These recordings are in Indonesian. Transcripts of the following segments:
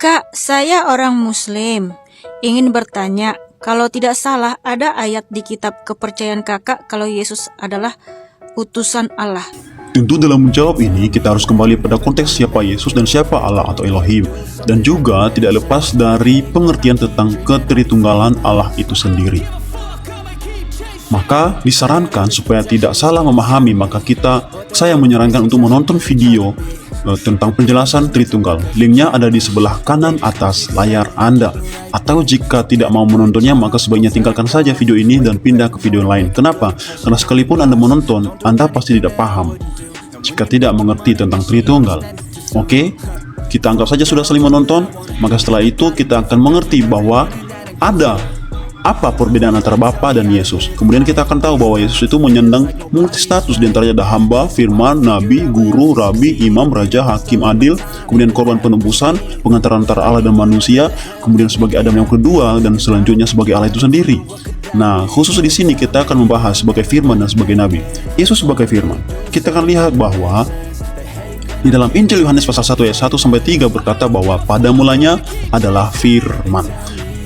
Kak, saya orang Muslim. Ingin bertanya, kalau tidak salah ada ayat di kitab kepercayaan kakak kalau Yesus adalah utusan Allah. Tentu dalam menjawab ini kita harus kembali pada konteks siapa Yesus dan siapa Allah atau Elohim, dan juga tidak lepas dari pengertian tentang ketritunggalan Allah itu sendiri. Maka disarankan supaya tidak salah memahami, saya menyarankan untuk menonton video tentang penjelasan Tritunggal. Linknya ada di sebelah kanan atas layar Anda. Atau jika tidak mau menontonnya, maka sebaiknya tinggalkan saja video ini dan pindah ke video lain. Kenapa? Karena sekalipun Anda menonton, Anda pasti tidak paham jika tidak mengerti tentang Tritunggal. Oke, kita anggap saja sudah saling menonton. Maka setelah itu kita akan mengerti bahwa ada apa perbedaan antara Bapa dan Yesus. Kemudian kita akan tahu bahwa Yesus itu menyandang multistatus, di antaranya ada hamba, firman, nabi, guru, rabi, imam, raja, hakim, adil, kemudian korban penebusan, pengantar antara Allah dan manusia, kemudian sebagai Adam yang kedua, dan selanjutnya sebagai Allah itu sendiri. Nah, khusus di sini kita akan membahas sebagai firman dan sebagai nabi. Yesus sebagai firman. Kita akan lihat bahwa di dalam Injil Yohanes pasal 1 ayat 1 sampai 3 berkata bahwa pada mulanya adalah firman.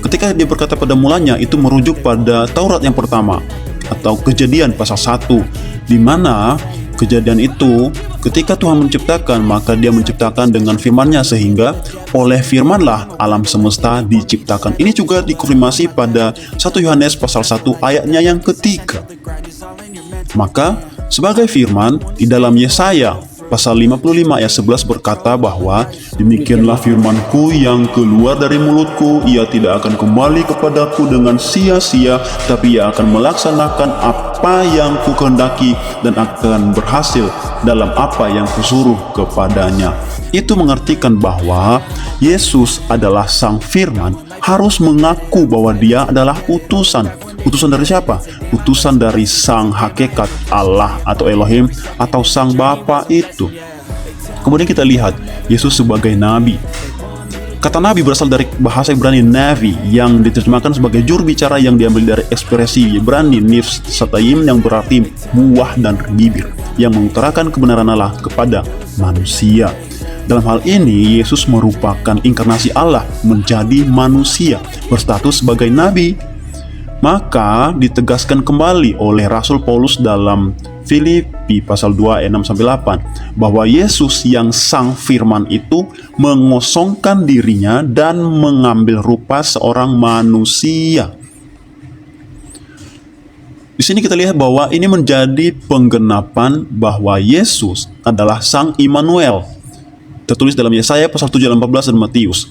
Ketika dia berkata pada mulanya, itu merujuk pada Taurat yang pertama atau Kejadian pasal 1, di mana kejadian itu ketika Tuhan menciptakan, maka dia menciptakan dengan firman-Nya, sehingga oleh firmanlah alam semesta diciptakan. Ini juga dikonfirmasi pada 1 Yohanes pasal 1 ayatnya yang ketiga. Maka sebagai firman di dalam Yesaya pasal 55 ayat 11 berkata bahwa demikianlah firmanku yang keluar dari mulutku, ia tidak akan kembali kepadaku dengan sia-sia, tapi ia akan melaksanakan apa yang kukehendaki dan akan berhasil dalam apa yang kusuruh kepadanya. Itu mengartikan bahwa Yesus adalah sang firman harus mengaku bahwa dia adalah utusan. Utusan dari siapa? Utusan dari sang hakikat Allah atau Elohim atau sang Bapa itu. Kemudian kita lihat Yesus sebagai nabi. Kata nabi berasal dari bahasa Ibrani navi, yang diterjemahkan sebagai juru bicara yang diambil dari ekspresi Ibrani nifs satayim, yang berarti buah dan bibir, yang mengutarakan kebenaran Allah kepada manusia. Dalam hal ini, Yesus merupakan inkarnasi Allah menjadi manusia, berstatus sebagai nabi. Maka ditegaskan kembali oleh Rasul Paulus dalam Filipi pasal 2 ayat 6-8 bahwa Yesus yang sang firman itu mengosongkan dirinya dan mengambil rupa seorang manusia. Di sini kita lihat bahwa ini menjadi penggenapan bahwa Yesus adalah sang Immanuel. Tertulis dalam Yesaya pasal 7 ayat 14 dan Matius,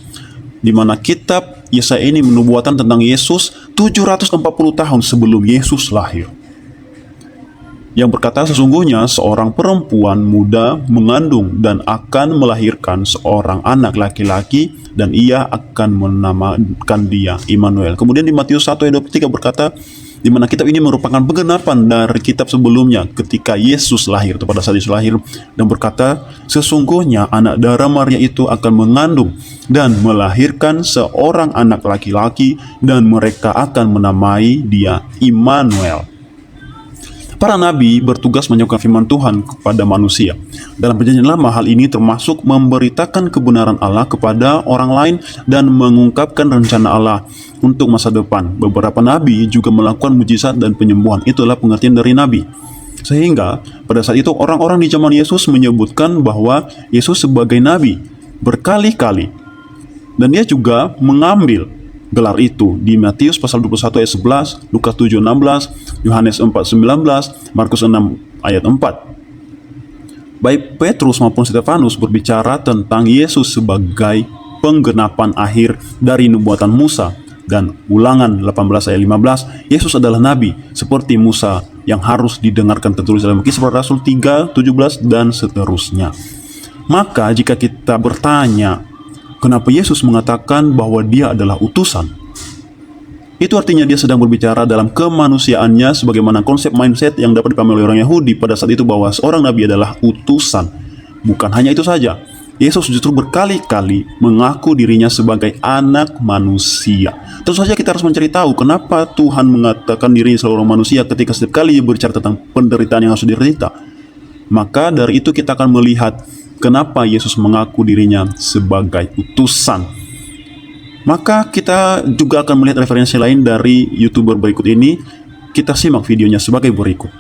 di mana kitab Yesaya ini menubuatan tentang Yesus 740 tahun sebelum Yesus lahir, yang berkata sesungguhnya seorang perempuan muda mengandung dan akan melahirkan seorang anak laki-laki, dan ia akan menamakan dia Immanuel. Kemudian di Matius 1 ayat 23 berkata, di mana kitab ini merupakan penggenapan dari kitab sebelumnya ketika Yesus lahir, atau pada saat Yesus lahir, dan berkata sesungguhnya anak darah Maria itu akan mengandung dan melahirkan seorang anak laki-laki, dan mereka akan menamai dia Immanuel. Para nabi bertugas menyampaikan firman Tuhan kepada manusia. Dalam perjanjian lama, hal ini termasuk memberitakan kebenaran Allah kepada orang lain dan mengungkapkan rencana Allah untuk masa depan. Beberapa nabi juga melakukan mujizat dan penyembuhan. Itulah pengertian dari nabi. Sehingga pada saat itu orang-orang di zaman Yesus menyebutkan bahwa Yesus sebagai nabi berkali-kali, dan dia juga mengambil gelar itu di Matius pasal 21 ayat 11, Lukas 7 16, Yohanes 4 19, Markus 6 ayat 4. Baik Petrus maupun Stefanus berbicara tentang Yesus sebagai penggenapan akhir dari nubuatan Musa, dan Ulangan 18 ayat 15, Yesus adalah nabi seperti Musa yang harus didengarkan, tertulis dalam Kisah Para Rasul 3 17 dan seterusnya. Maka jika kita bertanya, kenapa Yesus mengatakan bahwa dia adalah utusan? Itu artinya dia sedang berbicara dalam kemanusiaannya, sebagaimana konsep mindset yang dapat dipahami oleh orang Yahudi pada saat itu bahwa seorang nabi adalah utusan. Bukan hanya itu saja, Yesus justru berkali-kali mengaku dirinya sebagai anak manusia. Tentu saja kita harus mencari tahu kenapa Tuhan mengatakan dirinya seorang manusia ketika setiap kali dia berbicara tentang penderitaan yang harus diderita. Maka dari itu kita akan melihat kenapa Yesus mengaku dirinya sebagai utusan. Maka kita juga akan melihat referensi lain dari YouTuber berikut ini. Kita simak videonya sebagai berikut.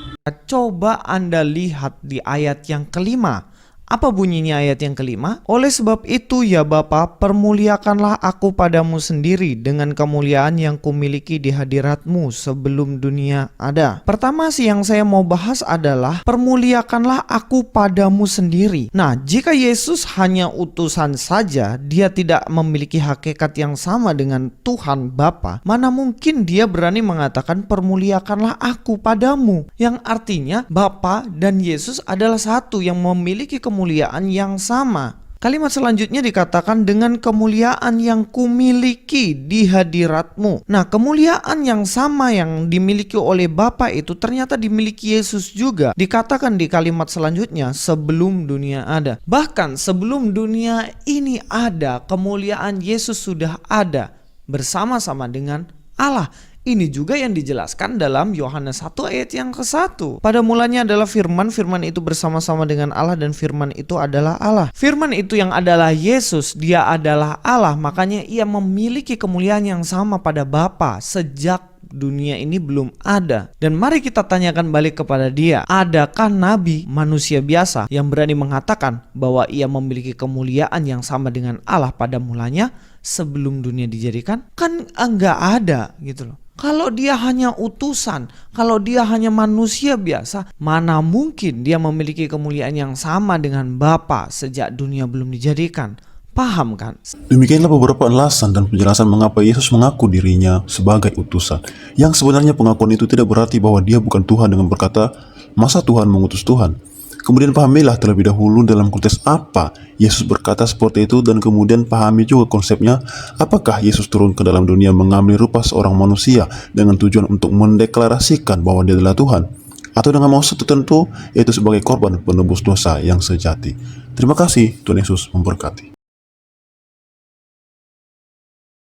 Coba Anda lihat di ayat yang kelima. Apa bunyinya ayat yang kelima? Oleh sebab itu ya Bapa, permuliakanlah aku padamu sendiri dengan kemuliaan yang kumiliki di hadiratmu sebelum dunia ada. Pertama sih yang saya mau bahas adalah permuliakanlah aku padamu sendiri. Nah, jika Yesus hanya utusan saja, dia tidak memiliki hakikat yang sama dengan Tuhan Bapa, mana mungkin dia berani mengatakan permuliakanlah aku padamu, yang artinya Bapa dan Yesus adalah satu yang memiliki kemuliaan yang sama. Kalimat selanjutnya dikatakan dengan kemuliaan yang kumiliki di hadiratmu. Nah, kemuliaan yang sama yang dimiliki oleh Bapa itu ternyata dimiliki Yesus juga. Dikatakan di kalimat selanjutnya, sebelum dunia ada. Bahkan sebelum dunia ini ada, kemuliaan Yesus sudah ada bersama-sama dengan Allah. Ini juga yang dijelaskan dalam Yohanes 1 ayat yang ke-1. Pada mulanya adalah firman, firman itu bersama-sama dengan Allah dan firman itu adalah Allah. Firman itu yang adalah Yesus, dia adalah Allah, makanya ia memiliki kemuliaan yang sama pada Bapa sejak dunia ini belum ada. Dan mari kita tanyakan balik kepada dia, adakah nabi manusia biasa yang berani mengatakan bahwa ia memiliki kemuliaan yang sama dengan Allah pada mulanya sebelum dunia dijadikan? Kan enggak ada gitu loh. Kalau dia hanya utusan, kalau dia hanya manusia biasa, mana mungkin dia memiliki kemuliaan yang sama dengan Bapa sejak dunia belum dijadikan? Paham kan? Demikianlah beberapa alasan dan penjelasan mengapa Yesus mengaku dirinya sebagai utusan. Yang sebenarnya pengakuan itu tidak berarti bahwa dia bukan Tuhan dengan berkata, masa Tuhan mengutus Tuhan? Kemudian pahamilah terlebih dahulu dalam konteks apa Yesus berkata seperti itu, dan kemudian pahami juga konsepnya, apakah Yesus turun ke dalam dunia mengambil rupa seorang manusia dengan tujuan untuk mendeklarasikan bahwa dia adalah Tuhan, atau dengan maksud tertentu, yaitu sebagai korban penebus dosa yang sejati. Terima kasih, Tuhan Yesus memberkati.